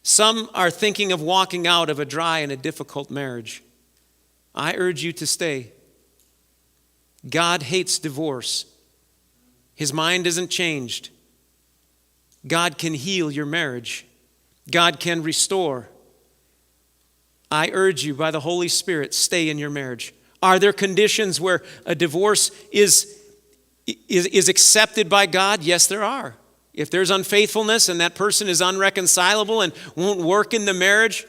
Some are thinking of walking out of a dry and a difficult marriage. I urge you to stay. God hates divorce. His mind isn't changed. God can heal your marriage. God can restore. I urge you by the Holy Spirit, stay in your marriage. Are there conditions where a divorce is accepted by God? Yes, there are. If there's unfaithfulness and that person is unreconcilable and won't work in the marriage,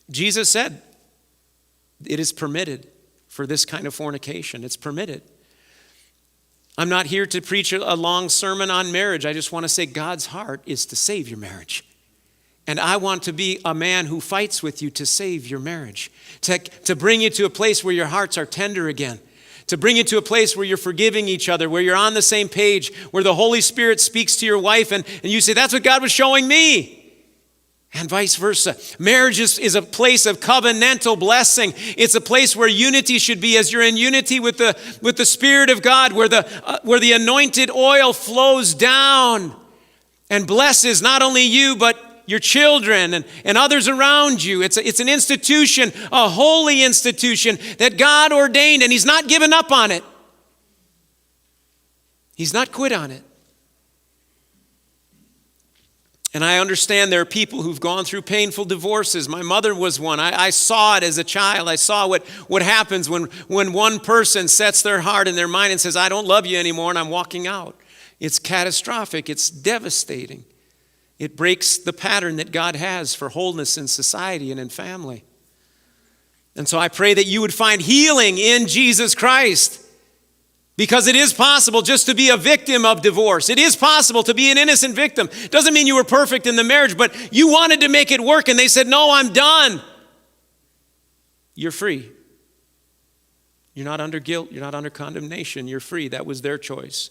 Jesus said it is permitted for this kind of fornication. It's permitted. I'm not here to preach a long sermon on marriage. I just want to say God's heart is to save your marriage. And I want to be a man who fights with you to save your marriage, to bring you to a place where your hearts are tender again, to bring you to a place where you're forgiving each other, where you're on the same page, where the Holy Spirit speaks to your wife and you say, that's what God was showing me. And vice versa. Marriage is a place of covenantal blessing. It's a place where unity should be as you're in unity with the Spirit of God, where the anointed oil flows down and blesses not only you, but your children and others around you. It's an institution, a holy institution that God ordained, and He's not given up on it. He's not quit on it. And I understand there are people who've gone through painful divorces. My mother was one. I saw it as a child. I saw what happens when one person sets their heart and their mind and says, I don't love you anymore, and I'm walking out. It's catastrophic. It's devastating. It breaks the pattern that God has for wholeness in society and in family. And so I pray that you would find healing in Jesus Christ. Because it is possible just to be a victim of divorce. It is possible to be an innocent victim. Doesn't mean you were perfect in the marriage, but you wanted to make it work and they said, no, I'm done. You're free. You're not under guilt. You're not under condemnation. You're free. That was their choice.